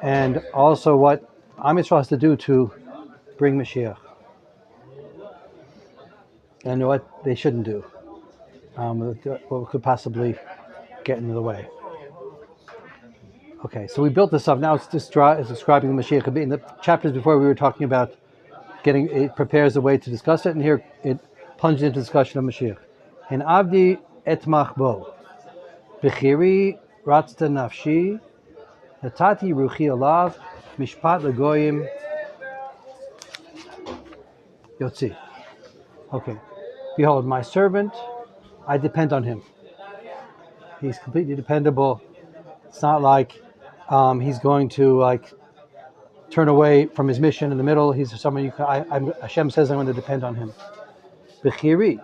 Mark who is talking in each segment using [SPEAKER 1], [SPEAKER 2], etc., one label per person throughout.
[SPEAKER 1] and also what Am Yisrael has to do to bring Mashiach, and what they shouldn't do, what could possibly get in the way. Okay, so we built this up. Now it's describing the Mashiach. In the chapters before, we were talking about it prepares a way to discuss it, and here it plunges into discussion of Mashiach. In Avdi etmach bo, b'chiri ratzta nafshi, natati ruchi alav, mishpat legoyim yotzi. Okay, behold, my servant, I depend on him. He's completely dependable. It's not like he's going to turn away from his mission in the middle. He's someone Hashem says I'm going to depend on him. B'chiri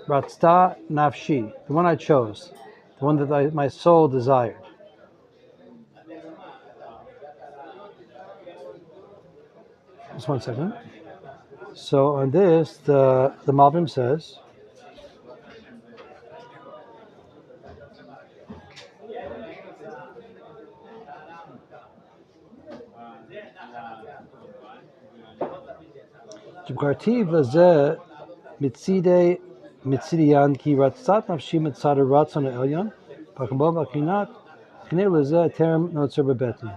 [SPEAKER 1] ratzta nafshi, the one I chose, the one that my soul desired. Just one second. So on this, the Malbim says, Jibkartiv lazeh mitzidiyan ki ratzat nafshi mitzad ratzon elyon, pakabo vakinat chnei lazeh terem notzer bebeti.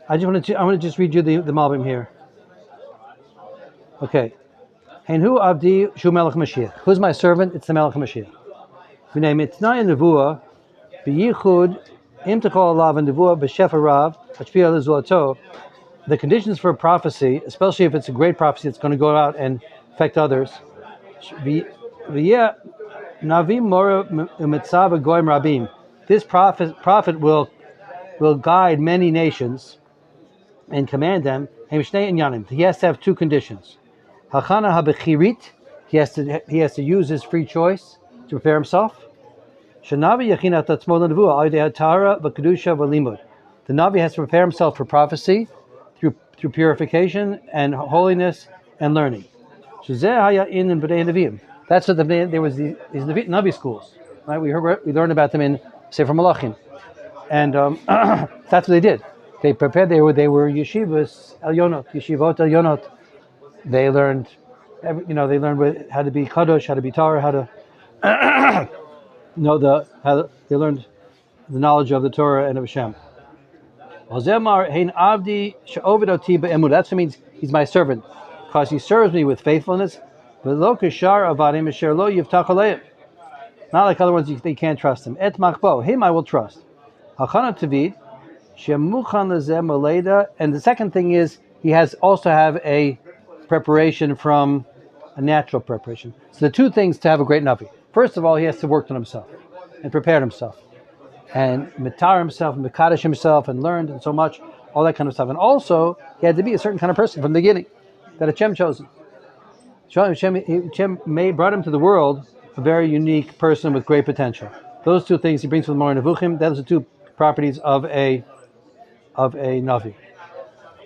[SPEAKER 1] I want to just read you the Malbim here. Okay. And who Avdi Shu Melech Mashiach? Who's my servant? It's the Melech Mashiach. V'nei mitnai nevuah b'yichud im techol alav and nevuah b'shefa rav hashpia lezulato. The conditions for a prophecy, especially if it's a great prophecy that's going to go out and affect others. V'yeh navim mora u'mitzav goyim rabim. This prophet will guide many nations and command them. He has to have two conditions. Hachana habechirit, he has to use his free choice to prepare himself. Shanavi yachinat atzmo l'nevuah al yedei hatara v'kedusha v'limud. The Navi has to prepare himself for prophecy through purification and holiness and learning. Shezeh haya in b'nei neviim. That's what there was these Navi schools, right? We learned about them in Sefer Malachim, and that's what they did. They prepared. They were yeshivas yeshivot elionot. They learned, they learned how to be kadosh, how to be tahor, how to they learned the knowledge of the Torah and of Hashem. That's what means he's my servant, because he serves me with faithfulness. Not like other ones, they can't trust him. Him I will trust. And the second thing is he has also have a preparation from a natural preparation. So the two things to have a great Navi. First of all, he has to work on himself and prepare himself and mitar himself and mekadosh himself and learned and so much, all that kind of stuff. And also, he had to be a certain kind of person from the beginning that Hashem chose him. Hashem brought him to the world a very unique person with great potential. Those two things he brings from the Moreh Nevuchim. Those are two properties of a Navi.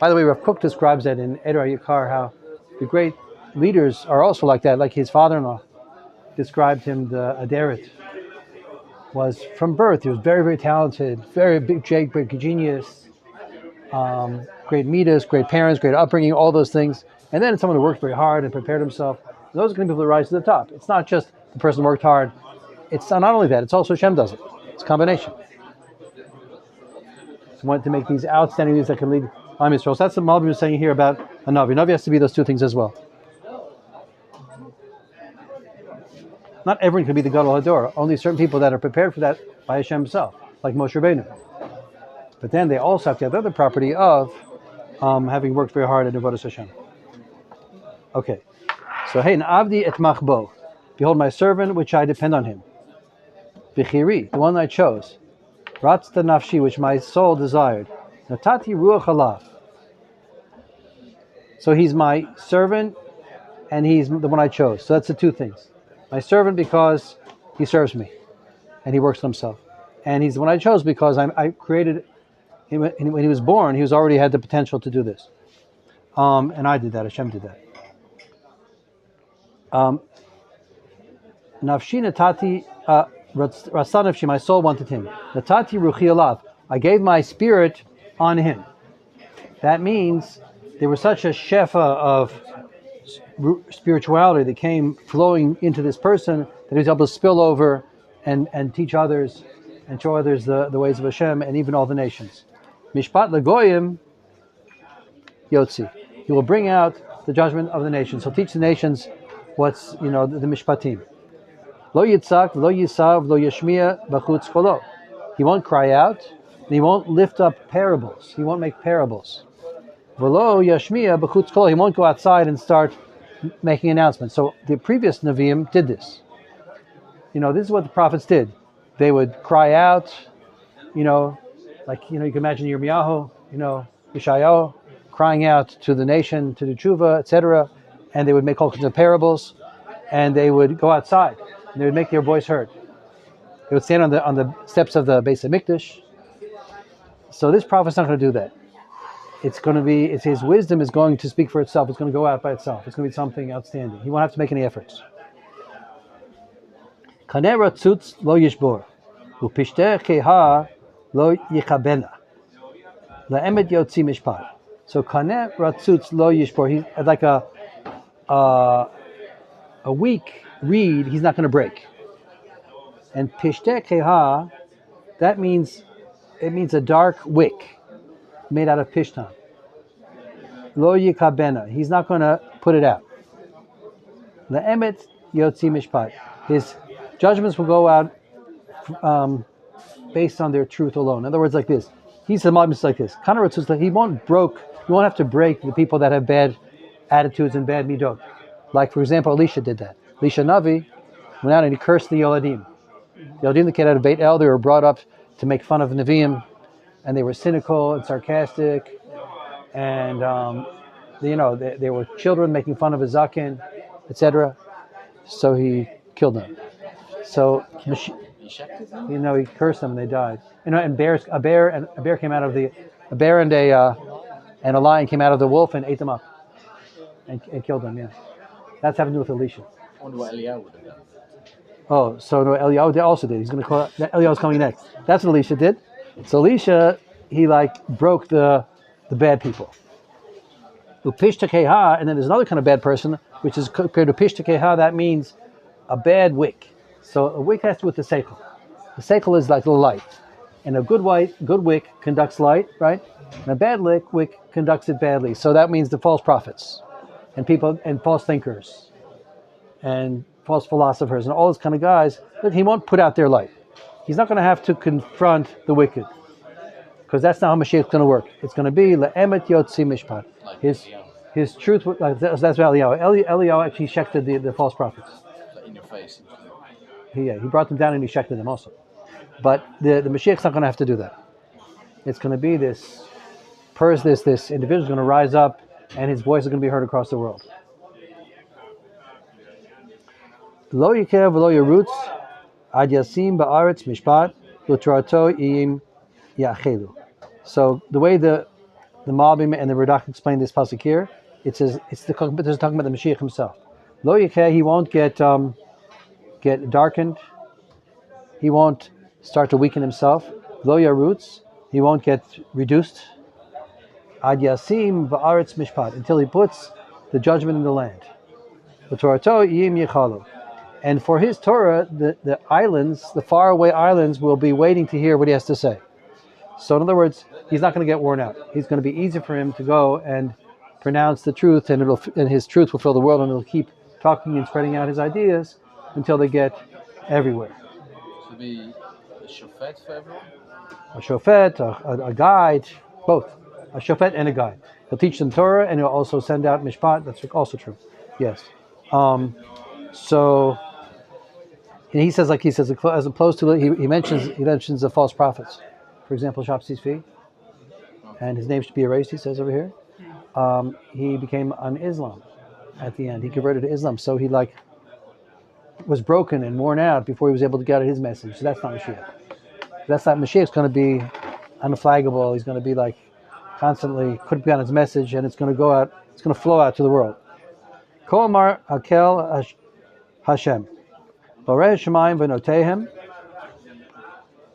[SPEAKER 1] By the way, Rav Kook describes that in Eder Yikar, how the great leaders are also like that. Like his father-in-law described him, the Aderet, was from birth. He was very, very talented, very big, great genius, great midas, great parents, great upbringing, all those things. And then it's someone who worked very hard and prepared himself. Those are going to be people who rise to the top. It's not just the person who worked hard. It's not only that, it's also Hashem does it. It's a combination. So we want to make these outstanding leaders that can lead Am Yisrael. So that's what Malbim is saying here about a Navi. Navi has to be those two things as well. Not everyone can be the Gadol Hador. Only certain people that are prepared for that by Hashem himself, like Moshe Rabbeinu. But then they also have to have the other property of having worked very hard at Avodas Hashem. Okay. So, hey, Avdi et machbo. Behold my servant, which I depend on him. B'chiri, the one I chose. Ratzta nafshi, which my soul desired. Natati ruach alav. So he's my servant, and he's the one I chose. So that's the two things. My servant because he serves me, and he works on himself. And he's the one I chose because I created him. When he was born, he already had the potential to do this. And I did that. Hashem did that. Nafshi natati rasa nafshi, my soul wanted him. Natati ruchi alav, I gave my spirit on him. That means there was such a shefa of spirituality that came flowing into this person that he was able to spill over and teach others and show others the ways of Hashem and even all the nations. Mishpat legoyim yotzi. He will bring out the judgment of the nations. He'll teach the nations what's, the mishpatim. Lo yitzak, lo yisav, lo yashmiya b'chutz kolo. He won't cry out, and he won't lift up parables. He won't make parables. V'lo yashmiya b'chutz kolo. He won't go outside and start making announcements. So the previous Nevi'im did this. This is what the prophets did. They would cry out, you can imagine Yirmiyahu, Yeshayahu, crying out to the nation, to the tshuva, etc. And they would make all kinds of parables, and they would go outside, and they would make their voice heard. They would stand on the steps of the Beis HaMikdash. So this prophet's not going to do that. It's his wisdom is going to speak for itself. It's going to go out by itself. It's going to be something outstanding. He won't have to make any efforts. Kaneh ratzutz lo yishbor, upishteh keha lo yichabena, la'emet yotzi mishpat. So kaneh ratzutz lo yishbor. He's like a weak reed. He's not going to break. And pishteh keha, that means a dark wick made out of pishtan. Lo yikabena. He's not going to put it out. La'emet yotzi mishpat. His judgments will go out based on their truth alone. In other words, like this. He said, like this. He won't have to break the people that have bad attitudes and bad midot. Like, for example, Elisha did that. Elisha Navi went out and he cursed the Yoladim. The Yoladim that came out of Beit El, they were brought up to make fun of Nevi'im, and they were cynical and sarcastic, and they were children making fun of a zaken, etc. So he killed them. So he cursed them and they died. And a bear came out of a lion came out of the wolf and ate them up and killed them. Yeah, that's having to do with Elisha.
[SPEAKER 2] I wonder what Eliyahu would have done.
[SPEAKER 1] Oh, so no, Eliyahu also did. He's going to call Eliyahu's coming next. That's what Elisha did. So Elisha, he broke the bad people. Upishta keha, and then there's another kind of bad person, which is compared to Upishta keha. That means a bad wick. So a wick has to do with the seichel. The seichel is like the light, and a good wick conducts light, right? And a bad wick conducts it badly. So that means the false prophets, and people, and false thinkers, and false philosophers, and all those kind of guys. Look, he won't put out their light. He's not going to have to confront the wicked, because that's not how Mashiach is going to work. It's going to be le'emet yotzi mishpat. His truth. That's Eliyahu. Eliyahu actually shechted the false prophets.
[SPEAKER 2] In your face.
[SPEAKER 1] He brought them down and he shechted them also. But the Mashiach's not going to have to do that. It's going to be this individual is going to rise up, and his voice is going to be heard across the world. Lo yikev v'lo yerutz ad yasim ba'aretz mishpat l'torato iyim yachelu. So the way the Malbim and the Radak explain this pasuk here, it says it's talking about the Mashiach himself. Lo yikev, he won't get darkened. He won't start to weaken himself. Lo yarutz, he won't get reduced. Ad yasim ba'aretz mishpat, until he puts the judgment in the land. L'torato iyim yechalu. And for his Torah, the islands, the faraway islands, will be waiting to hear what he has to say. So in other words, he's not going to get worn out. He's going to be easy for him to go and pronounce the truth, and his truth will fill the world, and he'll keep talking and spreading out his ideas until they get everywhere.
[SPEAKER 2] To be a shofet for everyone?
[SPEAKER 1] A shofet, a guide, both. A shofet and a guide. He'll teach them Torah, and he'll also send out mishpat. That's also true. Yes. So he says, as opposed to he mentions the false prophets. For example, Shapsi's fee, and his name should be erased. He says over here, he became an Islam at the end. He converted to Islam, so he was broken and worn out before he was able to get his message. So that's not Mashiach. Mashiach's going to be unflaggable. He's going to be constantly put on his message, and it's going to go out. It's going to flow out to the world. Ko amar hakel Hashem. Borei Shemayim v'notehem.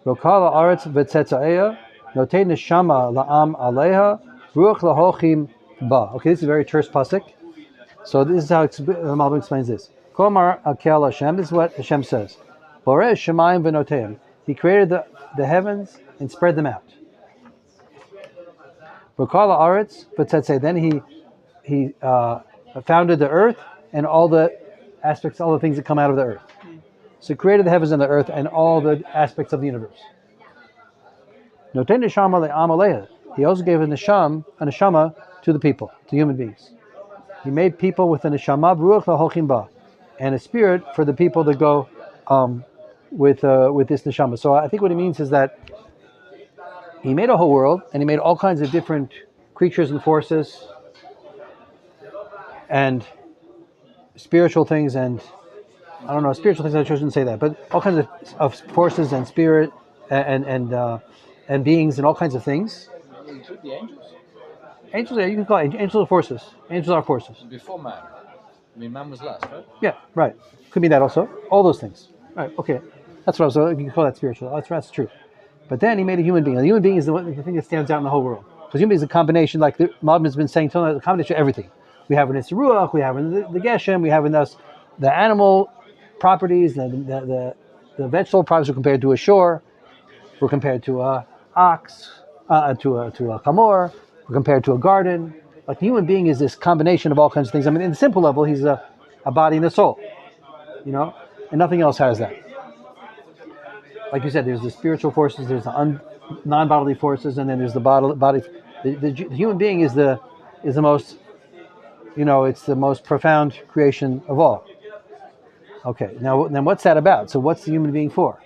[SPEAKER 1] Rokal haaretz v'tzetzaeya. Notei neshama la'am aleha. Ruach lahochim ba. Okay, this is a very terse pasuk. So this is how the Malbim explains this. Ko amar hakel Hashem. This is what Hashem says. Borei Shemayim v'notehem. He created the heavens and spread them out. Rokal haaretz v'tzetzaeya. Then he founded the earth and all the aspects, all the things that come out of the earth. So he created the heavens and the earth and all the aspects of the universe. He also gave a neshama to the people, to human beings. He made people with a neshama, ruach lahochim ba, and a spirit for the people that go with this neshama. So I think what it means is that he made a whole world and he made all kinds of different creatures and forces and spiritual things, and I don't know, spiritual things, I shouldn't say that, but all kinds of forces and spirit and beings and all kinds of things.
[SPEAKER 2] Include the angels.
[SPEAKER 1] Angels, yeah, you can call it angels are forces. Angels are forces.
[SPEAKER 2] Before man. I mean, man was last, right?
[SPEAKER 1] Yeah, right. Could be that also. All those things. Right, okay. That's what I was, you can call that spiritual. That's true. But then he made a human being. A human being is the thing that stands out in the whole world. Because human being is a combination, like the Malbim has been saying, a combination of everything. We have in its ruach, we have in the geshem, we have in us the animal properties, the vegetable properties are compared to a shore, we're compared to a ox, to a chamor, we're compared to a garden. Like the human being is this combination of all kinds of things. I mean, in the simple level, he's a body and a soul, and nothing else has that. Like you said, there's the spiritual forces, there's the non-bodily forces, and then there's the body. The human being is the most, it's the most profound creation of all. Okay, now then what's that about? So what's the human being for?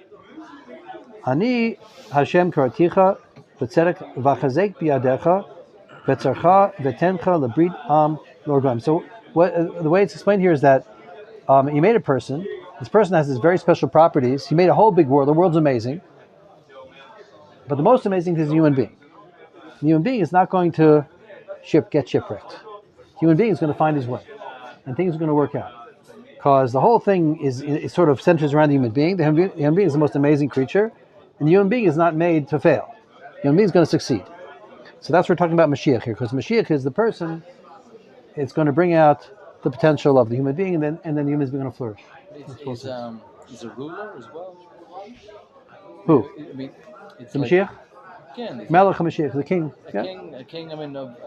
[SPEAKER 1] Ani Hashem karaticha v'tzedek v'chazek biyadecha v'tzarcha v'tencha lebrit am l'orgam. So the way it's explained here is that he made a person. This person has these very special properties. He made a whole big world. The world's amazing. But the most amazing is the human being. The human being is not going to get shipwrecked. The human being is going to find his way. And things are going to work out. Because the whole thing is sort of centers around the human being. The human being is the most amazing creature. And the human being is not made to fail. The human being is going to succeed. So that's what we're talking about Mashiach here. Because Mashiach is the person. It's going to bring out the potential of the human being. And then the human is going to flourish.
[SPEAKER 2] He's a ruler as well.
[SPEAKER 1] Who?
[SPEAKER 2] I mean, it's
[SPEAKER 1] the
[SPEAKER 2] like,
[SPEAKER 1] Mashiach?
[SPEAKER 2] Again,
[SPEAKER 1] Melech HaMashiach, the king.
[SPEAKER 2] A king. I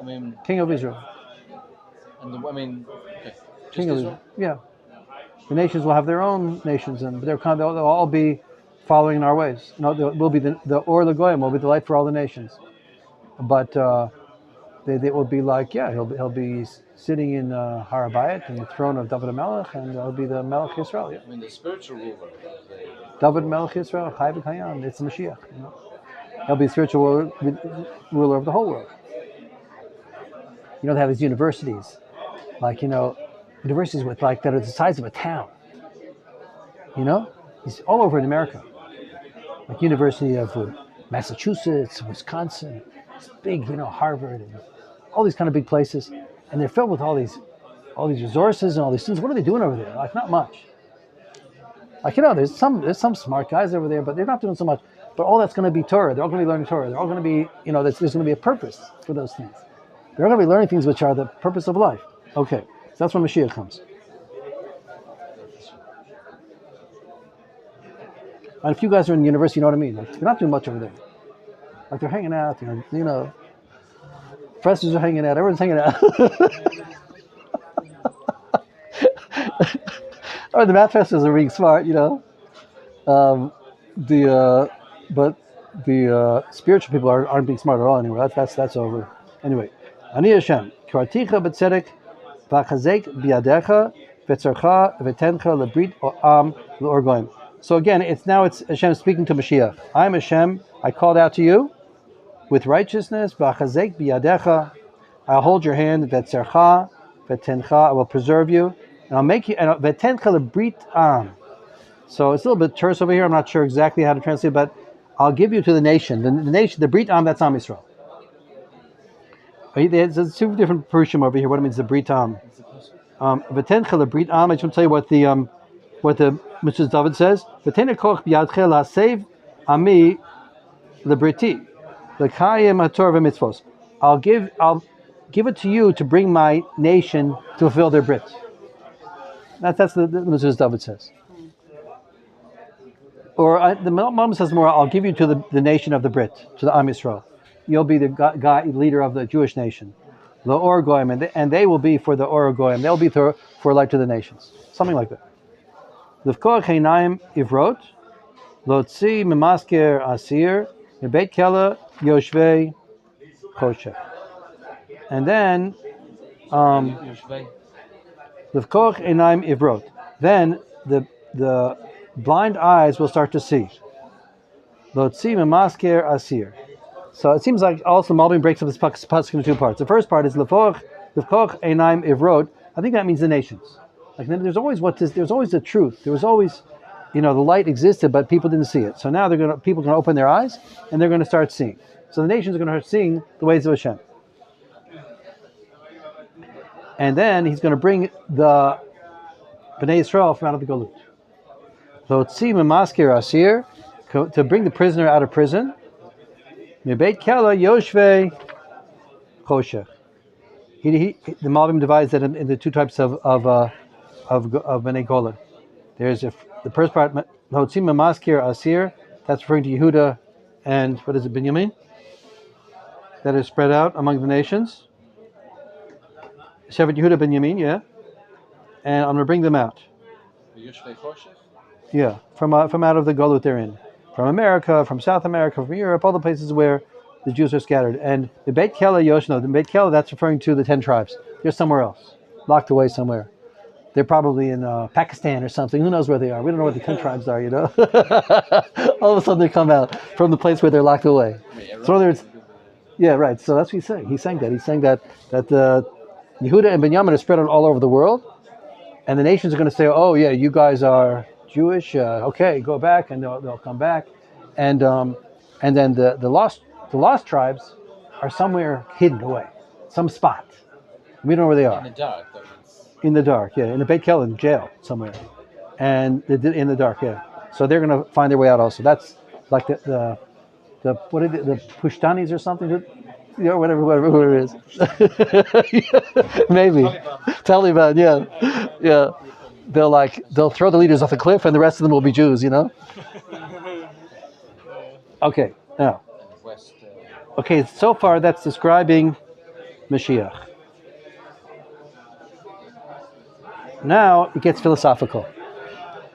[SPEAKER 2] mean,
[SPEAKER 1] king of Israel.
[SPEAKER 2] And okay.
[SPEAKER 1] King of Israel. Yeah. The nations will have their own nations, and they'll all be following in our ways. Will be the Or L'Goyim will be the light for all the nations. But they will be like, he'll be sitting in Har HaBayit in the throne of David HaMelech, and he'll be the Melech Yisrael. Yeah.
[SPEAKER 2] I mean, the spiritual ruler.
[SPEAKER 1] David Melech Yisrael, Chai V'Kayam. It's the Mashiach. He'll be the spiritual ruler of the whole world. They have these universities, like universities with that are the size of a town. He's all over in America, like University of Massachusetts, Wisconsin. It's big, Harvard, and all these kind of big places, and they're filled with all these resources and all these things. What are they doing over there? Like, not much. Like, there's some smart guys over there, but they're not doing so much. But all that's going to be Torah. They're all going to be learning Torah. They're all going to be, there's going to be a purpose for those things. They're all going to be learning things which are the purpose of life. Okay, so that's when Mashiach comes. And if you guys are in university, you know what I mean. Like, they're not doing much over there. Like, they're hanging out. Professors are hanging out. Everyone's hanging out. Or the math professors are being smart, but the spiritual people aren't being smart at all anymore. That's over. Anyway, Ani Hashem, Karaticha b'tzedek, v'chazek biyadecha, v'tzarcha v'tencha lebrit am l'orgoim. So again, it's Hashem speaking to Mashiach. I'm Hashem. I called out to you with righteousness. V'chazek biyadecha, I'll hold your hand. V'tzarcha v'tencha, I will preserve you, and I'll make you. And v'tencha lebrit am. So it's a little bit terse over here. I'm not sure exactly how to translate, but I'll give you to the nation. The nation, the Brit Am, that's Am Yisrael. There's two different Perushim over here. What it means, the Brit Am. V'tencha lebrit am. I just want to tell you what the Mr. David says. V'tena koch b'yadcha la'sev ami lebriti l'kayim haTorah v'mitzvos. I'll give it to you to bring my nation to fulfill their brit. That's the Mr. David says. Or the Mom says more. I'll give you to the nation of the Brit, to the Am Yisrael. You'll be the leader of the Jewish nation, the Or Goyim, and they will be for the Or Goyim. They'll be for light to the nations, something like that. L'vkoach einayim ivrot, lotzi memasker asir, mebeit kela yoshvei koshek. And then, l'vkoach einayim ivrot. Then the blind eyes will start to see. Lotzi memasker asir. So it seems like also Malbim breaks up this pasuk into two parts. The first part is Lefoch Einayim Ivrot. I think that means the nations. Like there's always the truth. There was always, the light existed, but people didn't see it. So now people are going to open their eyes and they're going to start seeing. So the nations are going to start seeing the ways of Hashem. And then he's going to bring the Bnei Yisrael from out of the Galut. Lotzi memasker asir, to bring the prisoner out of prison. Mebeit kela yoshvei choshech. The Malbim divides that in the two types of Bnei Golan. There's the first part, Lotzi memasker asir. That's referring to Yehuda and what is it, Binyamin? That is spread out among the nations. Sefer Yehuda Binyamin, yeah. And I'm going to bring them out. Yeah, from out of the Galut they're in. From America, from South America, from Europe, all the places where the Jews are scattered. And the Beit Kela Yoshno, the Beit Kela, that's referring to the 10 tribes. They're somewhere else, locked away somewhere. They're probably in Pakistan or something. Who knows where they are? We don't know what the 10 tribes are, All of a sudden they come out from the place where they're locked away. So in other words, yeah, right. So that's what he's saying. He's saying that the Yehuda and Binyamin are spread out all over the world. And the nations are going to say, oh, yeah, you guys are Jewish. Okay, go back, and they'll come back. And then the lost tribes are somewhere hidden away, some spot. We don't know where they are.
[SPEAKER 2] In the dark.
[SPEAKER 1] In the dark, yeah. In the Beit Kel, in jail somewhere. And in the dark, yeah. So they're going to find their way out also. That's like the what is it, the Pushtanis or something? Whatever it is. Maybe. Taliban, yeah. They'll throw the leaders off the cliff and the rest of them will be Jews, Okay, now. Okay, so far that's describing Mashiach. Now it gets philosophical.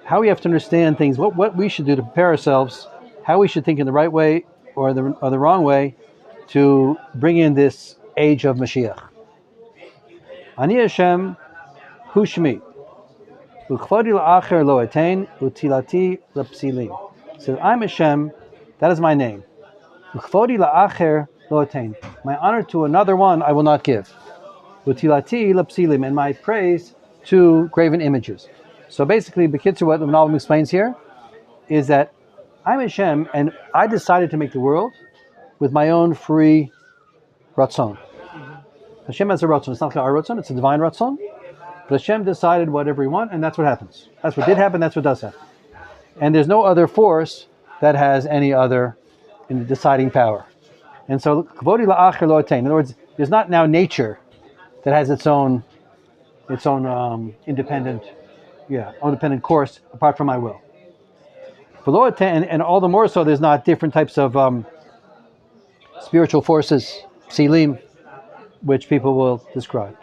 [SPEAKER 1] How we have to understand things, what we should do to prepare ourselves, how we should think in the right way or the wrong way to bring in this age of Mashiach. Ani Hashem hu shmi, u'kvodi la'acher lo etein, u'tilati l'psilim. So I'm Hashem, that is my name. U'kvodi la'acher lo etein. My honor to another one I will not give. U'tilati l'psilim, and my praise to graven images. So basically, B'kitzur, what the Malbim explains here is that I'm Hashem, and I decided to make the world with my own free ratzon. Hashem has a ratzon. It's not like our ratzon, it's a divine ratzon. But Hashem decided whatever he wants, and that's what happens. That's what did happen, that's what does happen. And there's no other force that has any other in the deciding power. And so, kavodi la'acher lo etein. In other words, there's not now nature that has its own independent course apart from my will. And all the more so, there's not different types of spiritual forces, psilim, which people will describe,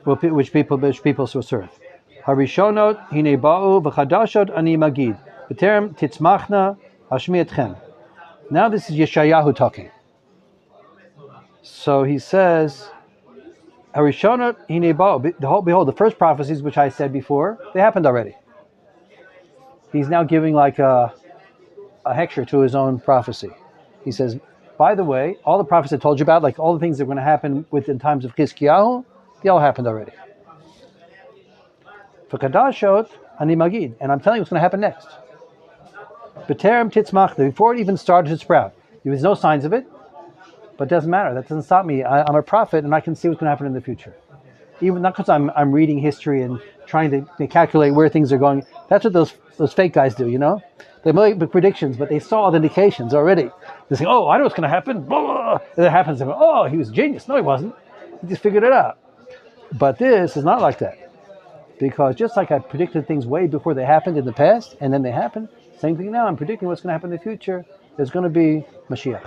[SPEAKER 1] which people will serve. Harishonot hine ba'u v'chadashot ani magid b'terem titzmachna hashmi etchem. Now this is Yeshayahu talking. So he says, Harishonot hine ba'u. Behold, the first prophecies which I said before, they happened already. He's now giving like a hector to his own prophecy. He says, by the way, all the prophets I told you about, like all the things that were going to happen within times of Chizkiyahu, they all happened already. For Kadashot, Ani Magid, and I'm telling you what's going to happen next. B'terem titzmach, before it even started to sprout. There was no signs of it, but it doesn't matter. That doesn't stop me. I'm a prophet, and I can see what's going to happen in the future. even not because I'm reading history and trying to calculate where things are going. That's what those fake guys do, They make predictions, but they saw all the indications already. They say, "Oh, I know what's going to happen." Blah, blah. And it happens. They go, "Oh, he was a genius." No, he wasn't. He just figured it out. But this is not like that, because just like I predicted things way before they happened in the past, and then they happen, same thing now. I'm predicting what's going to happen in the future. There's going to be Mashiach.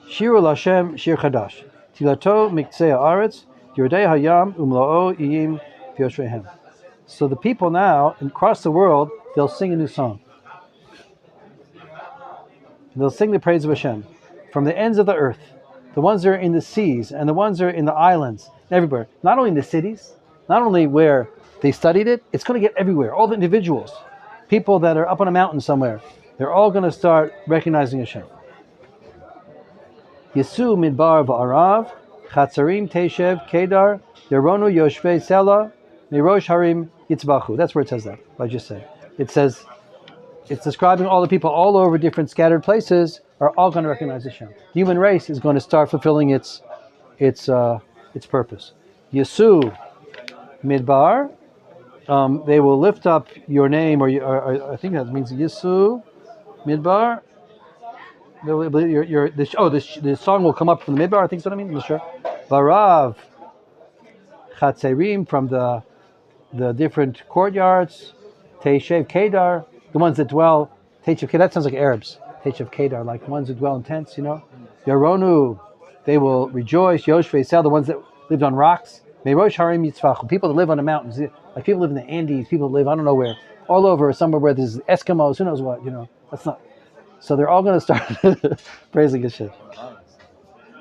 [SPEAKER 1] Shiru Lashem Shir Chadash. Tilato Miktzei Haaretz, Yordei Hayam Umloo Iyim V'Yoshrehem. So the people now across the world, they'll sing a new song. They'll sing the praise of Hashem from the ends of the earth, the ones that are in the seas and the ones that are in the islands, everywhere. Not only in the cities, not only where they studied it, it's going to get everywhere. All the individuals, people that are up on a mountain somewhere, they're all going to start recognizing Hashem. Yesu midbar va'arav, chatzarim teshev kedar, yeronu yoshvei sela, mirosh harim yitzbachu. That's where it says that, what I just said. It says, it's describing all the people all over different scattered places are all going to recognize Hashem. The human race is going to start fulfilling its purpose. Yesu midbar, they will lift up your name, or I think that means Yesu midbar. The song will come up from the midbar. I think that's what I mean. I'm not sure. Varav chatzerim, from the different courtyards. Teishev kedar, the ones that dwell. Teishev kedar, that sounds like Arabs. Teishev kedar, like the ones that dwell in tents. Yaronu, they will rejoice. Yoshvei sel, the ones that lived on rocks. Meirosh harim yitzvachu, people that live on the mountains, like people live in the Andes. People live I don't know where, all over, somewhere where there's Eskimos. Who knows what? That's not. So they're all going to start praising Hashem.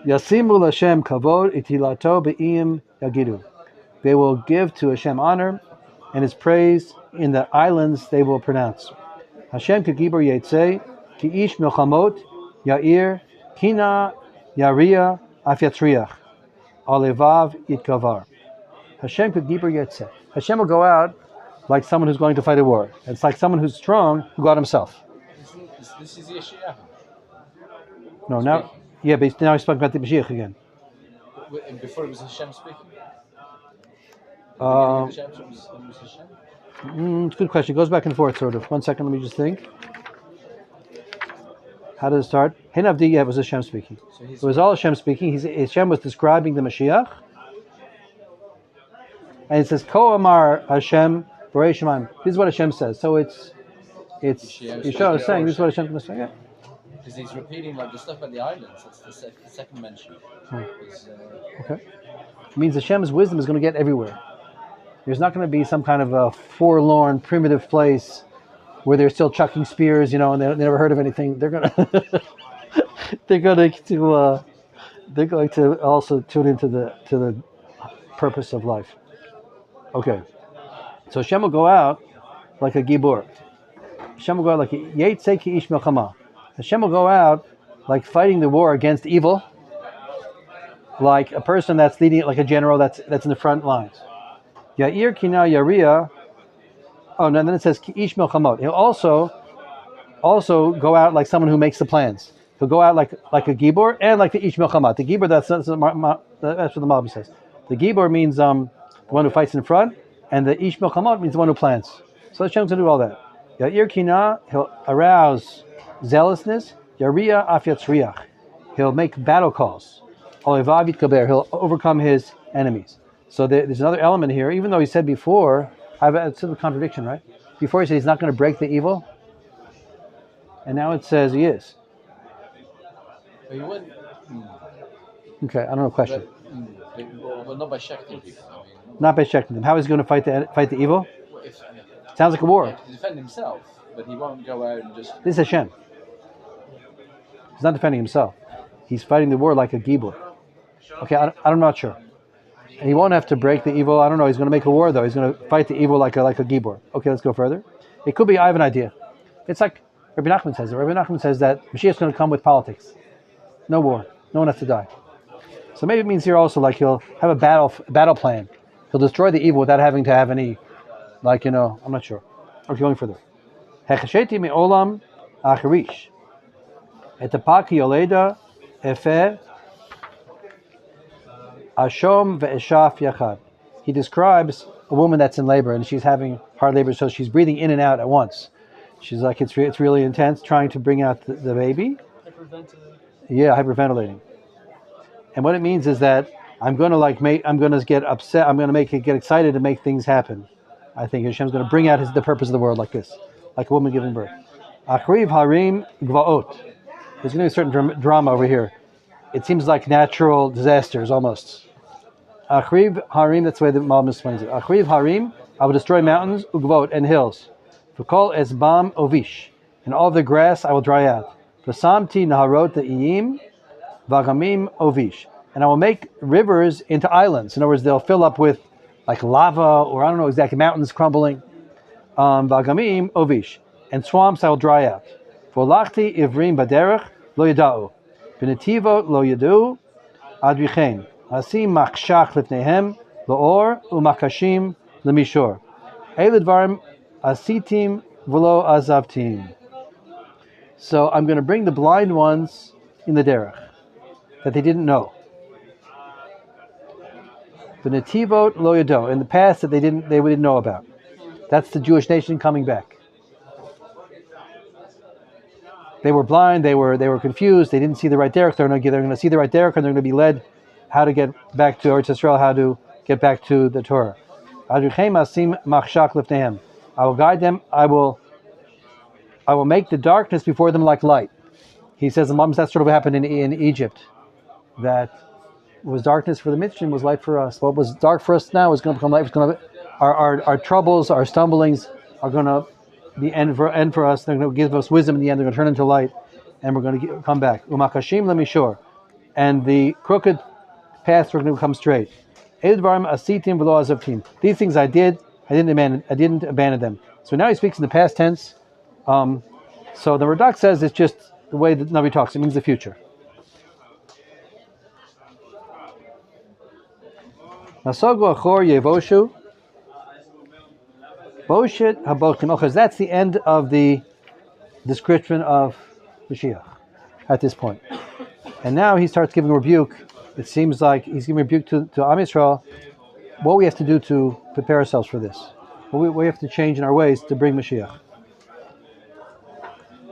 [SPEAKER 1] Yasimu Hashem kavod itilato be'im yagidu. They will give to Hashem honor, and His praise in the islands they will pronounce. Hashem kagibor yetzei ki ish milchamot yair kina yaria afyatriach alevav yitkavar. Hashem kagibor yetzei. Hashem will go out like someone who's going to fight a war. It's like someone who's strong who got himself.
[SPEAKER 2] This is Yeshayahu.
[SPEAKER 1] No, now, yeah, but now he's talking about the Mashiach again.
[SPEAKER 2] Before it was Hashem speaking.
[SPEAKER 1] It's a good question. It goes back and forth, sort of. 1 second, let me just think. How did it start? Hen Avdi, yeah, it was Hashem speaking. So it was all Hashem speaking. Hashem was describing the Mashiach. And it says, Ko Amar Hashem Borei Shemaim. This is what Hashem says. So it's Yeshayahu is saying, this is what Hashem is saying. Yeah.
[SPEAKER 2] Because he's repeating like the stuff about the islands. That's the second mention.
[SPEAKER 1] Okay. It means Hashem's wisdom is going to get everywhere. There's not going to be some kind of a forlorn, primitive place where they're still chucking spears, and they never heard of anything. They're going to they're going to also tune into the purpose of life. Okay. So Hashem will go out like a gibor. Hashem will go out like Yetzei ki ish melchama. Hashem will go out like fighting the war against evil, like a person that's leading it, like a general that's in the front lines. Yair kina yaria. Oh, and then it says ki ish melchamot. He'll also go out like someone who makes the plans. He'll go out like a gibor and like the ish melchamat. The gibor, that's what the Malbim says. The gibor means the one who fights in front, and the ish melchamot means the one who plans. So Hashem's going to do all that. Yair kina, he'll arouse zealousness. Yaria afyatzriach, he'll make battle calls. Olevav yitkaber, he'll overcome his enemies. So there's another element here. Even though he said before, it's a contradiction, right? Before he said he's not going to break the evil, and now it says he is.
[SPEAKER 2] But he wouldn't.
[SPEAKER 1] Okay, I don't know. Question.
[SPEAKER 2] But not by shecting people.
[SPEAKER 1] Not by shecting them. How is he going to fight the evil? Sounds like a war.
[SPEAKER 2] To defend himself, but he won't go out and just.
[SPEAKER 1] This is Hashem. He's not defending himself. He's fighting the war like a gibor. Okay, I'm not sure. And he won't have to break the evil. I don't know. He's going to make a war though. He's going to fight the evil like a gibor. Okay, let's go further. It could be. I have an idea. It's like Rabbi Nachman says. Rabbi Nachman says that Mashiach's going to come with politics. No war. No one has to die. So maybe it means here also like he'll have a battle plan. He'll destroy the evil without having to have any, I'm not sure. Okay, going further. Hechasheti me'olam acharish. Etapaki yoleda efe Ashom ve'eshaf yachad. He describes a woman that's in labor and she's having hard labor, so she's breathing in and out at once. She's like, it's really intense, trying to bring out the baby.
[SPEAKER 2] Hyperventilating.
[SPEAKER 1] Yeah, hyperventilating. And what it means is that I'm going to get upset. I'm going to get excited to make things happen. I think Hashem's going to bring out the purpose of the world like this, like a woman giving birth. Achriv harim gvaot. There's going to be a certain drama over here. It seems like natural disasters almost. Achriv harim, that's the way the Malbim explains it. Achriv harim, I will destroy mountains, ugvot, and hills. V'kol esbam ovish, and all of the grass I will dry out. V'samti naharot de'iyim, v'agamim ovish, and I will make rivers into islands. In other words, they'll fill up with like lava, or I don't know exactly, mountains crumbling. V'agamim ovish, and swamps I will dry out. V'olachti ivrim baderech lo yada'u, v'netivot lo yadu advichen. Asim machshach lifnehem loor umakashim lemishor. Eilid varim asitim v'lo azavtim. So I'm going to bring the blind ones in the derech that they didn't know. The netivot lo yado, in the past that they didn't know about. That's the Jewish nation coming back. They were blind. They were confused. They didn't see the right derech. They're going to see the right derech, and they're going to be led how to get back to Eretz Yisrael, how to get back to the Torah. I will guide them. I will make the darkness before them like light. He says, that's sort of what happened in Egypt. That was darkness for the Mitzrayim was light for us. What was dark for us now is going to become light. Our troubles, our stumblings are going to be end for us. They're going to give us wisdom in the end. They're going to turn into light, and we're going to come back. Umakashim lemishor, and the crooked paths are going to come straight. These things I did. I didn't abandon them. So now he speaks in the past tense. So the Radak says it's just the way the Navi talks. It means the future. Nasogu achor yevoshu boshit habochim. Because that's the end of the description of Mashiach at this point. And now he starts giving rebuke. It seems like he's giving rebuke to Am Yisrael. What we have to do to prepare ourselves for this. What we have to change in our ways to bring Mashiach.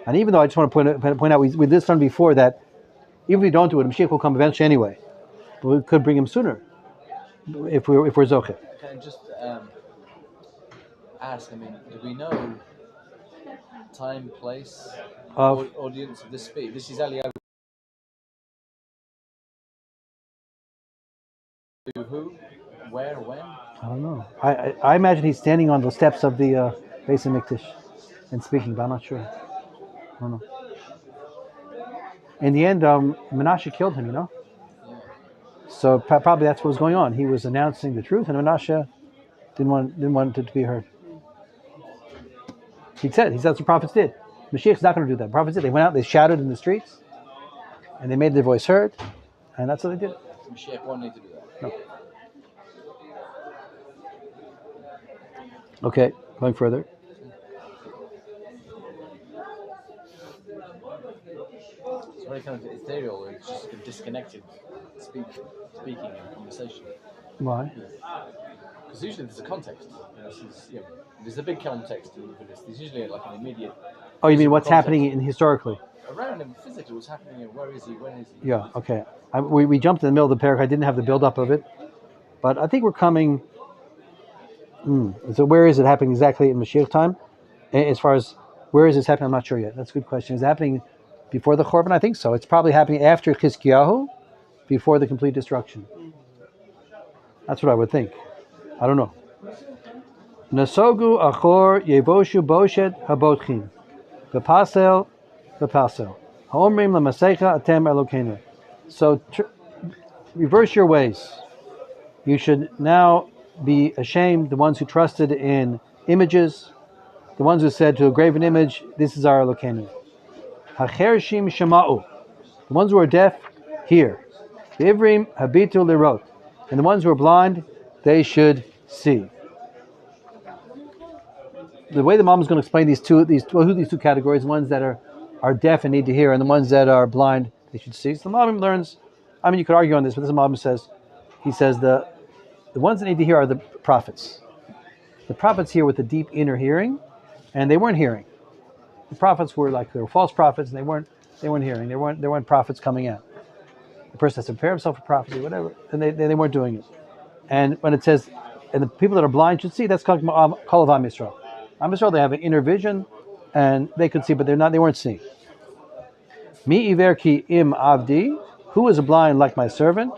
[SPEAKER 1] And even though I just want to point out, we did this one before, that even if we don't do it, Mashiach will come eventually anyway. But we could bring him sooner if we're zoche.
[SPEAKER 2] Can I just ask? I mean, do we know time, place, audience of this speech? This is Eliyahu. Who, where, when?
[SPEAKER 1] I don't know. I imagine he's standing on the steps of the Beis Hamikdash and speaking, but I'm not sure. I don't know. In the end, Menashe killed him, Yeah. So probably that's what was going on. He was announcing the truth, and Menashe didn't want it to be heard. He said that's what prophets did. Mashiach's not going to do that. The prophets did. They went out, they shouted in the streets, and they made their voice heard, and that's what they did.
[SPEAKER 2] Mashiach won't need to do that.
[SPEAKER 1] No. Okay, going further.
[SPEAKER 2] It's very kind of ethereal. It's just disconnected speaking and conversation.
[SPEAKER 1] Why?
[SPEAKER 2] Because usually there's a context. There's a big context in this. There's usually like an immediate.
[SPEAKER 1] Oh, you mean what's happening historically?
[SPEAKER 2] Around him physically, what's happening? Where is he? When is he?
[SPEAKER 1] Yeah. Okay. We jumped in the middle of the paragraph. I didn't have the build-up of it, but I think we're coming. So where is it happening exactly in Mashiach time? As far as where is this happening, I'm not sure yet. That's a good question. Is it happening before the Churban? I think so. It's probably happening after Chizkiyahu, before the complete destruction. That's what I would think. I don't know. Nasogu achor yevoshu boshet habotchim, v'pasel haomrim lamasecha atem elokeinu. So reverse your ways. You should now be ashamed, the ones who trusted in images, the ones who said to a graven image, this is our Elokeinu. Hachershim shama'u, the ones who are deaf, hear. The Ivrim habitu lirot, and the ones who are blind, they should see. The way the mom is going to explain these two categories, the ones that are deaf and need to hear, and the ones that are blind, they should see. So the mom learns, you could argue on this, but this mom says, he says the ones that need to hear are the prophets. The prophets hear with the deep inner hearing, and they weren't hearing. The prophets were like they were false prophets, and they weren't hearing. There weren't prophets coming out. The person has to prepare himself for prophecy, whatever, and they weren't doing it. And when it says, and the people that are blind should see, that's called Kol of Am Yisrael. Am Yisrael, they have an inner vision, and they could see, but they weren't seeing. Mi iver ki im avdi, who is blind like my servant,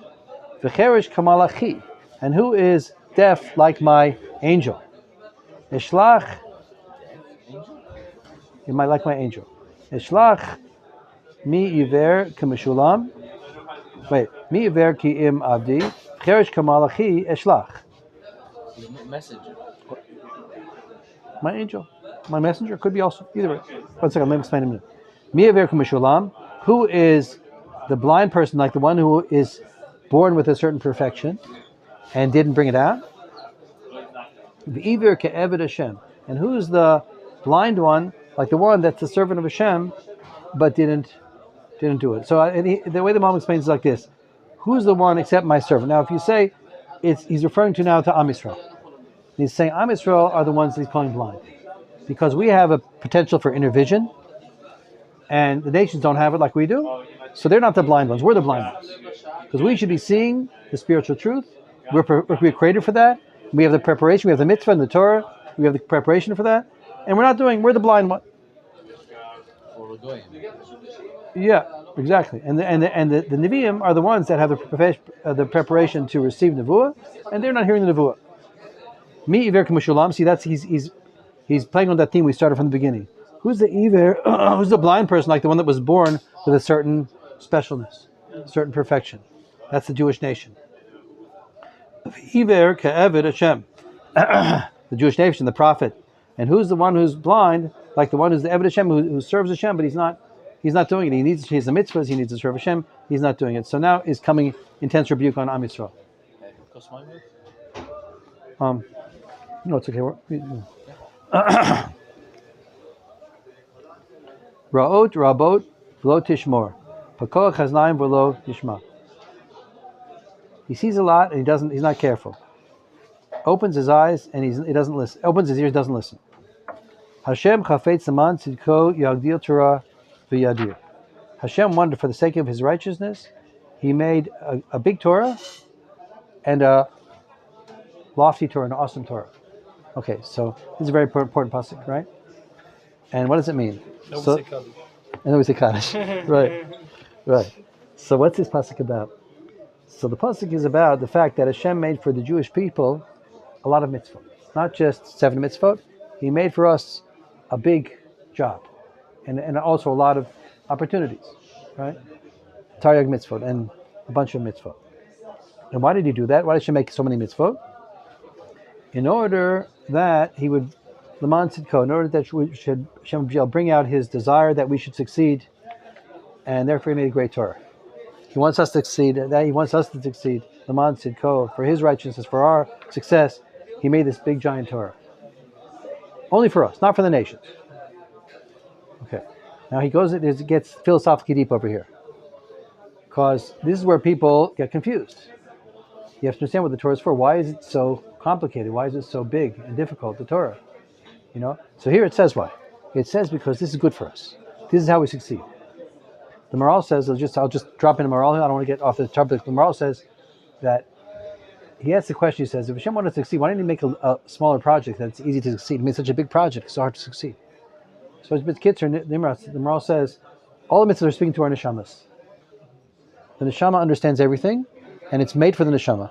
[SPEAKER 1] v'cherish kamalachi, and who is deaf like my angel. Ishlach, you might like my angel. Ishlach mi iver k'mishulam. Wait, mi iver ki im avdi, v'cherish kamalachi ishlach.
[SPEAKER 2] Messenger.
[SPEAKER 1] My angel, my messenger, could be also either way. 1 second, let me explain in a minute. Mi iver k'mishulam, who is the blind person, like the one who is born with a certain perfection and didn't bring it out. V'iver ke'eved Hashem, and who's the blind one, like the one that's the servant of Hashem, but didn't do it. So the way the Malbim explains is like this: who's the one except my servant? Now, if you say he's referring to now to Am Yisrael. He's saying Am Yisrael are the ones that he's calling blind, because we have a potential for inner vision, and the nations don't have it like we do. So they're not the blind ones. We're the blind ones, because we should be seeing the spiritual truth. We're created for that. We have the preparation. We have the mitzvah and the Torah. We have the preparation for that, and we're not doing. We're the blind one. Yeah, exactly. And the Nevi'im are the ones that have the preparation to receive Nevuah, and they're not hearing the Nevuah. Mi iver k'mishulam. See, that's he's playing on that theme we started from the beginning. Who's the iver? Who's the blind person, like the one that was born with a certain specialness, certain perfection? That's the Jewish nation. Iver ke'eved Hashem, the Jewish nation, the prophet. And who's the one who's blind, like the one who's the Eved Hashem, who serves Hashem, but he's not doing it. He has the mitzvahs, he needs to serve Hashem, he's not doing it. So now is coming intense rebuke on Am Yisrael. No, it's okay. Ra'ot rabot v'lo tishmor, pakoach haznaim v'lo yishma. He sees a lot and he's not careful. Opens his eyes and he doesn't listen. Opens his ears, doesn't listen. Hashem chafetz zaman tzidko yagdil Torah v'yadir. Hashem wanted, for the sake of His righteousness, He made a big Torah and a lofty Torah, an awesome Torah. Okay, so this is a very important pasuk, right? And what does it mean? And then we say Kaddish. Right. So what's this pasuk about? So the pasuk is about the fact that Hashem made for the Jewish people a lot of mitzvot. Not just 7 mitzvot. He made for us a big job. And also a lot of opportunities. Right? Taryag mitzvot and a bunch of mitzvot. And why did He do that? Why did Hashem make so many mitzvot? In order that He would, Leman Tzidko, in order that Hashem would bring out His desire that we should succeed, and therefore He made a great Torah. He wants us to succeed. Leman Tzidko, for His righteousness, for our success, He made this big giant Torah. Only for us, not for the nations. Okay. Now it gets philosophically deep over here, because this is where people get confused. You have to understand what the Torah is for. Why is it so complicated? Why is it so big and difficult, the Torah? So here it says why. It says because this is good for us. This is how we succeed. The Maral says, I'll just drop in a Maral. I don't want to get off the topic. The Maral says that he asks the question. He says, if Hashem wanted to succeed, why didn't He make a smaller project that's easy to succeed? He made such a big project, it's so hard to succeed. So it's Kitzur, the Maral says, all the mitzvahs are speaking to our neshamas. The neshama understands everything, and it's made for the neshama.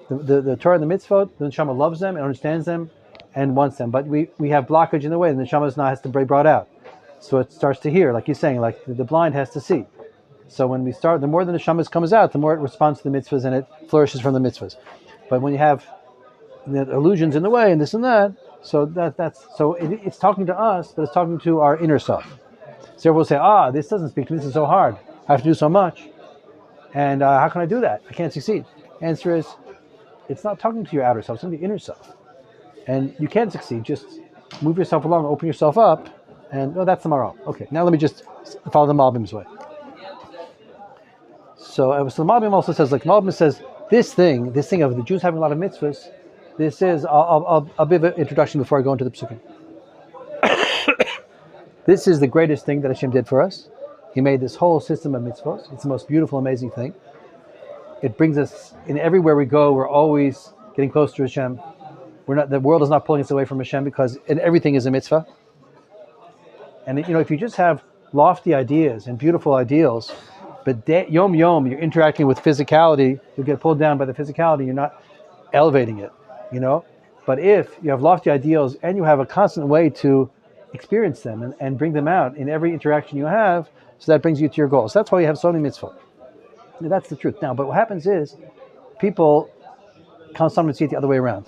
[SPEAKER 1] The Torah and the mitzvot, the neshama loves them and understands them and wants them. But we have blockage in the way, and the neshama has to be brought out. So it starts to hear, like you're saying, like the blind has to see. So when we start, the more the neshama comes out, the more it responds to the mitzvahs and it flourishes from the mitzvahs. But when you have the illusions in the way and this and that, so it's talking to us, but it's talking to our inner self. So everyone will say, this doesn't speak to me, this is so hard. I have to do so much. And how can I do that? I can't succeed. Answer is, it's not talking to your outer self, it's talking to your inner self. And you can succeed. Just move yourself along, open yourself up, and that's the moral. Okay, now let me just follow the Malbim's way. So the Malbim also says, like Malbim says, this thing of the Jews having a lot of mitzvahs, this is, I'll give an introduction before I go into the psukim. This is the greatest thing that Hashem did for us. He made this whole system of mitzvahs. It's the most beautiful, amazing thing. It brings us, in everywhere we go, we're always getting closer to Hashem. The world is not pulling us away from Hashem because everything is a mitzvah. And if you just have lofty ideas and beautiful ideals, but yom you're interacting with physicality, you'll get pulled down by the physicality, you're not elevating it, But if you have lofty ideals and you have a constant way to experience them and bring them out in every interaction you have, so that brings you to your goals. That's why you have so many mitzvot. And that's the truth. Now, but what happens is, people sometimes see it the other way around.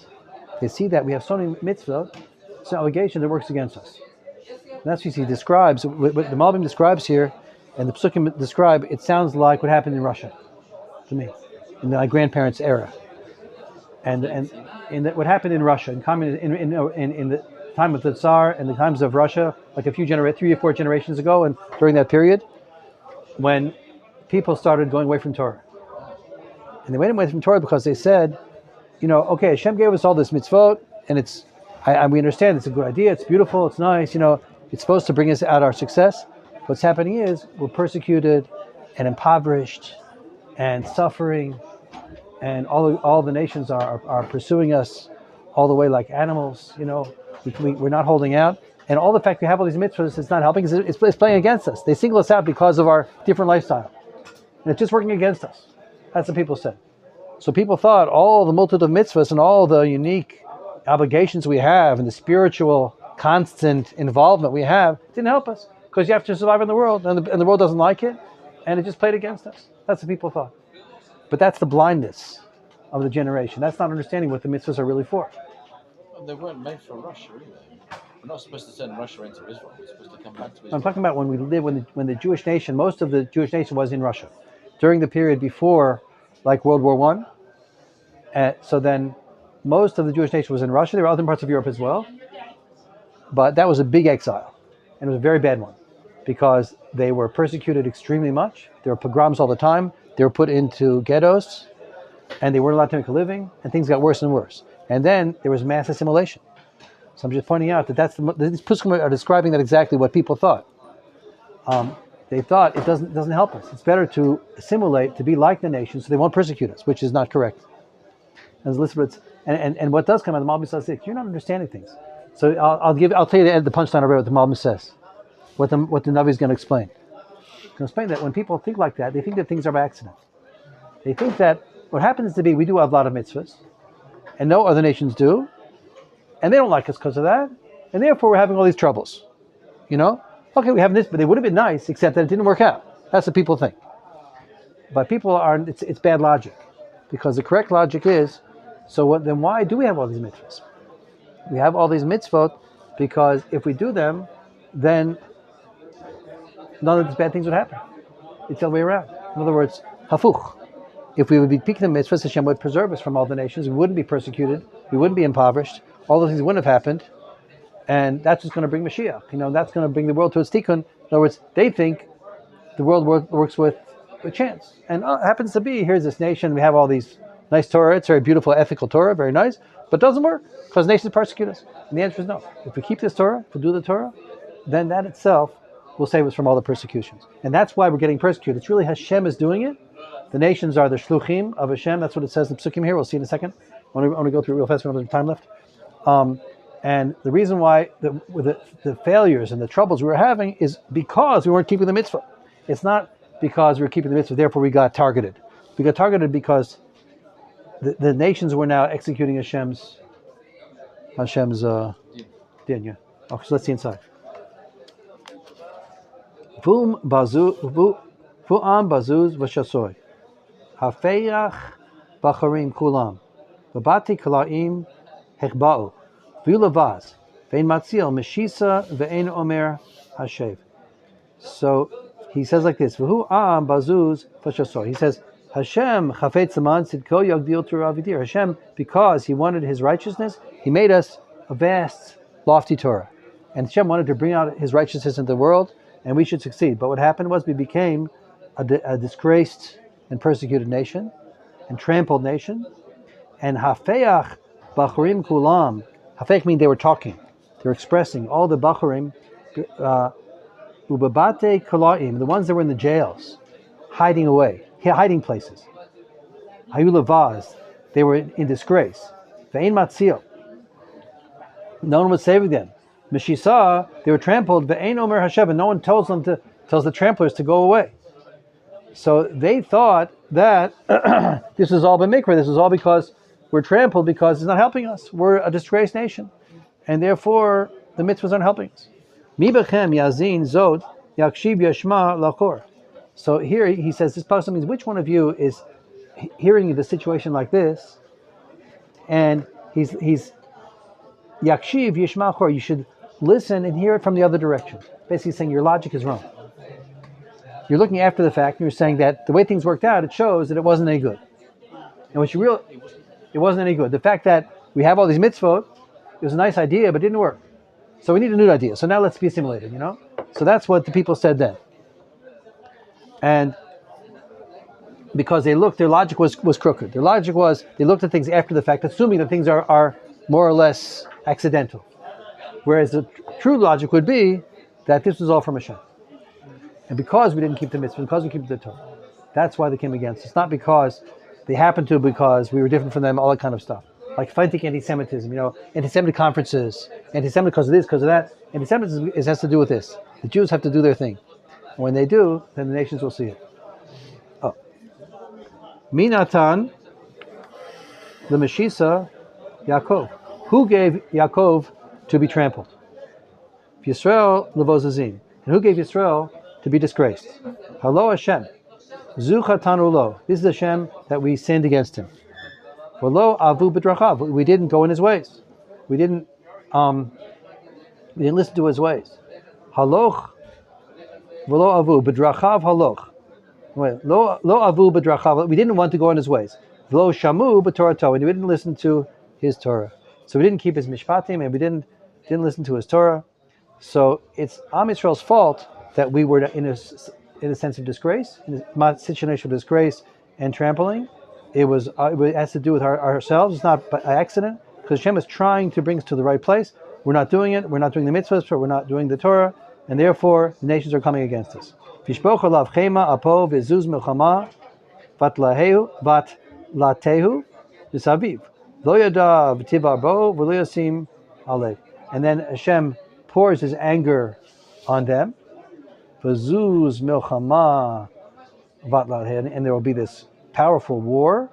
[SPEAKER 1] They see that we have so many mitzvot, it's an obligation that works against us. And that's what he describes, what the Malbim describes here, and the Psukim describe, it sounds like what happened in Russia, to me, in my grandparents' era. And what happened in Russia, in the time of the Tsar and the times of Russia, like 3 or 4 generations ago, and during that period, when people started going away from Torah. And they went away from Torah because they said, okay, Hashem gave us all this mitzvot, and we understand it's a good idea, it's beautiful, it's nice, it's supposed to bring us out our success. What's happening is we're persecuted and impoverished and suffering, and all the nations are pursuing us all the way like animals, we're not holding out. And all the fact we have all these mitzvahs, it's not helping, it's playing against us. They single us out because of our different lifestyle. And it's just working against us. That's what people said. So people thought all the multitude of mitzvahs and all the unique obligations we have and the spiritual constant involvement we have didn't help us because you have to survive in the world and the world doesn't like it and it just played against us. That's what people thought. But that's the blindness of the generation. That's not understanding what the mitzvahs are really for.
[SPEAKER 2] Well, they weren't made for Russia either. We're not supposed to turn Russia into Israel. We're supposed to come back to Israel.
[SPEAKER 1] I'm talking about when the Jewish nation, most of the Jewish nation was in Russia. During the period before, like World War I, so then most of the Jewish nation was in Russia. There were other parts of Europe as well. But that was a big exile. And it was a very bad one because they were persecuted extremely much. There were pogroms all the time. They were put into ghettos and they weren't allowed to make a living and things got worse and worse. And then there was mass assimilation. So I'm just pointing out that these Psukim are describing that exactly what people thought. They thought it doesn't help us. It's better to assimilate, to be like the nation, so they won't persecute us, which is not correct. And what does come out of the Malbim says, you're not understanding things. So I'll tell you the punchline of what the Malbim says, what the Navi is going to explain. He's going to explain that when people think like that, they think that things are by accident. They think that what happens to be we do have a lot of mitzvahs, and no other nations do, and they don't like us because of that, and therefore we're having all these troubles. Okay, we have this, but they would have been nice, except that it didn't work out. That's what people think. But it's bad logic, because the correct logic is, then why do we have all these mitzvahs? We have all these mitzvot because if we do them, then none of these bad things would happen. It's the other way around. In other words, hafuch. If we would be picking the mitzvahs, Hashem would preserve us from all the nations. We wouldn't be persecuted. We wouldn't be impoverished. All those things wouldn't have happened. And that's what's going to bring Mashiach. That's going to bring the world to its tikkun. In other words, they think the world works with a chance. And it happens to be, here's this nation, we have all these nice Torah. It's very beautiful, ethical Torah, very nice. But it doesn't work because nations persecute us. And the answer is no. If we keep this Torah, if we do the Torah, then that itself will save us from all the persecutions. And that's why we're getting persecuted. It's really Hashem is doing it. The nations are the shluchim of Hashem. That's what it says in the Psukim here. We'll see in a second. I want to go through it real fast. We don't have time left. And the reason why the failures and the troubles we were having is because we weren't keeping the mitzvah. It's not because we were keeping the mitzvah, therefore we got targeted. We got targeted because the nations were now executing Hashem's din. Yeah. Okay, so let's see inside. Vu'am bazuz v'shasoy. Hafeirach bacharim kulam. V'bati kalaim hechba'u. V'ulavaz. Ve'in matzil meshisa ve'in omer hashev. So he says like this. Vu'am bazuz v'shasoy. He says, Hashem chafetz zaman sidko yagdil Torah v'dir. Hashem, because He wanted His righteousness, He made us a vast, lofty Torah. And Hashem wanted to bring out His righteousness into the world, and we should succeed. But what happened was we became a disgraced and persecuted nation. and trampled nation. And hafeach bachurim kulam. Hafeach means they were talking. They were expressing all the bachurim. Ubabate kalaim, the ones that were in the jails, hiding away, hiding places. Hayulavaz, they were in disgrace. Ve'in matzil, no one was saving them. Mishisa, they were trampled. Ve'ein omer Hashem, and no one tells the tramplers to go away. So they thought that this was all b'mikra. This was all because we're trampled because it's not helping us. We're a disgraced nation, and therefore the mitzvahs aren't helping us. Mi bechem yazin zod yakshiv yashma lakor. So here he says this pasuk means which one of you is hearing the situation like this, and he's yakshiv yashma lakor. You should listen and hear it from the other direction. Basically saying your logic is wrong. You're looking after the fact, and you're saying that the way things worked out, it shows that it wasn't any good. And what it wasn't any good. The fact that we have all these mitzvot, it was a nice idea, but it didn't work. So we need a new idea. So now let's be assimilated, So that's what the people said then. And because they looked, their logic was crooked. Their logic was, they looked at things after the fact, assuming that things are more or less accidental. Whereas the true logic would be that this was all from Hashem. And because we didn't keep the mitzvah, because we keep the Torah, that's why they came against us. Not because they happened to, because we were different from them, all that kind of stuff. Like fighting anti-Semitism, anti-Semitic conferences, anti-Semitic because of this, because of that. Anti-Semitism has to do with this. The Jews have to do their thing. And when they do, then the nations will see it. Oh. Minatan, the Meshisa, Yaakov. Who gave Yaakov to be trampled? Yisrael levozazim. And who gave Yisrael to be disgraced? Halo Hashem. Zuchatanu lo. This is Hashem that we sinned against him. V'lo avu b'drachav. We didn't go in his ways. We didn't listen to his ways. Haloch v'lo avu b'drachav haloch. Lo avu b'drachav. We didn't want to go in his ways. V'lo shamu b'torato. And we didn't listen to his Torah. So we didn't keep his mishpatim, and we didn't listen to his Torah. So it's Am Yisrael's fault that we were in a sense of disgrace, in a situation of disgrace and trampling. It has to do with ourselves. It's not by accident, because Hashem is trying to bring us to the right place. We're not doing it. We're not doing the mitzvahs, but we're not doing the Torah, and therefore the nations are coming against us. Vishpoch alav chema apo v'zuz milchama vatlatehu v'saviv lo yada v'tivar bo v'lo yasim alev. And then Hashem pours his anger on them. V'zuz milchama vatlatehu, and there will be this powerful war,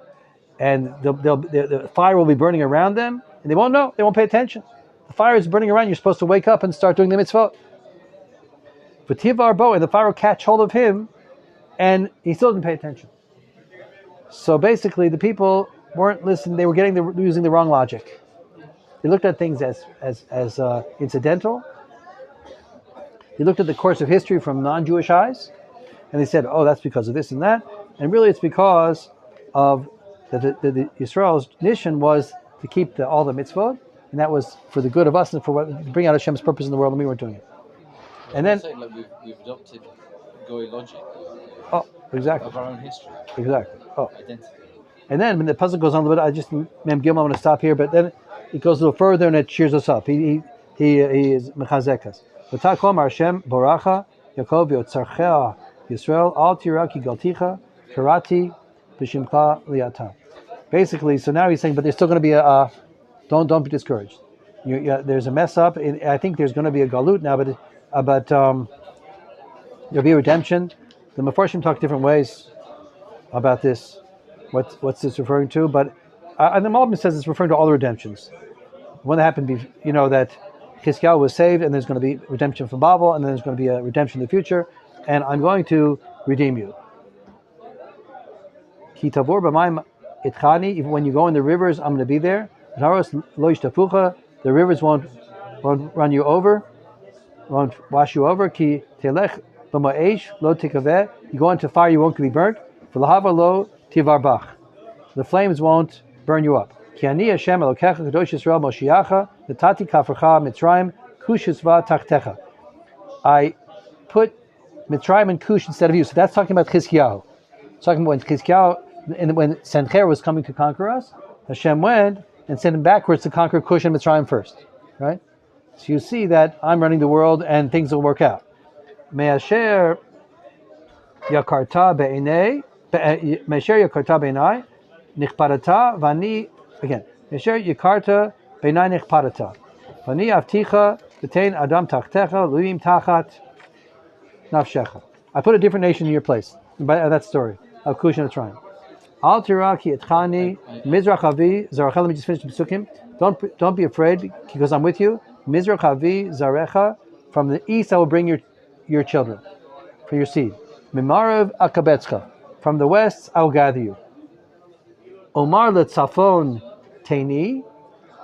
[SPEAKER 1] and the fire will be burning around them, and they won't know, they won't pay attention. The fire is burning around, you're supposed to wake up and start doing the mitzvot. V'tivar bo, and the fire will catch hold of him, and he still didn't pay attention. So basically, the people weren't listening, they were using the wrong logic. They looked at things as incidental. They looked at the course of history from non-Jewish eyes, and they said, oh, that's because of this and that. And really, it's because of the Yisrael's mission was to keep all the mitzvot, and that was for the good of us and to bring out Hashem's purpose in the world, and we weren't doing it. And then
[SPEAKER 2] we've adopted Goy logic.
[SPEAKER 1] Oh, exactly.
[SPEAKER 2] Of our own history.
[SPEAKER 1] Exactly. Oh.
[SPEAKER 2] Identity.
[SPEAKER 1] And then when the puzzle goes on a little bit, Mem Gilman, I'm going to stop here, but then it goes a little further and it cheers us up. He is mechazek us. V'takom Hashem boracha Yaakov yotzarchea Yisrael al tira ki galticha karati b'shimcha liata. Basically, so now he's saying, but there's still going to be don't be discouraged. There's a mess up. I think there's going to be a galut now, but there'll be a redemption. The Mefarshim talk different ways about this. What's this referring to? But and the Malbim says it's referring to all the redemptions. One that happened, that Chizkiyahu was saved, and there's going to be redemption from Babel, and then there's going to be a redemption in the future, and I'm going to redeem you. Ki tavor b'mayim itchani, even when you go in the rivers, I'm going to be there. The rivers won't run you over, won't wash you over. Ki telech b'ma'esh lo tikaveh. You go into fire, you won't be burnt. V'lahava lo tivarbach. The flames won't burn you up. Ki ani Hashem Elokecha Kadosh Yisrael Moshiacha Natati Kafrecha Mitzrayim Kush Yisva Tachtecha. I put Mitzrayim and Kush instead of you. So that's talking about Chizkiyahu. It's talking about when Chizkiyahu And when Sencher was coming to conquer us, Hashem went and sent him backwards to conquer Cush and Mitzrayim first, right? So you see that I'm running the world and things will work out. Me'asher yakarta be'enei, me'asher yakarta be'enai, nichparata vani, again, me'asher yakarta be'enai nichparata, vani avticha v'tein adam tachtecha, luim tachat nafshecha. I put a different nation in your place, by that story of Cush and Mitzrayim. Al tiraki etchani mizrach avi zarecha. Let me just finish the psukim. Don't be afraid because I'm with you. Mizrach avi zarecha. From the east I will bring your children for your seed. Mimarav akabetzcha. From the west I will gather you. Omar letzafon teini.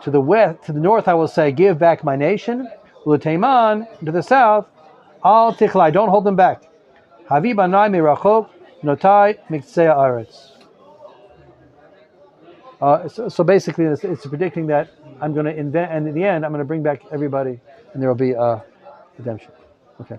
[SPEAKER 1] To the west, to the north I will say, give back my nation. Uleteiman, to the south, al tichlai. Don't hold them back. Havi banai mirachok notai miktsei haaretz. So basically, it's predicting that I'm going to invent, and in the end, I'm going to bring back everybody, and there will be redemption. Okay.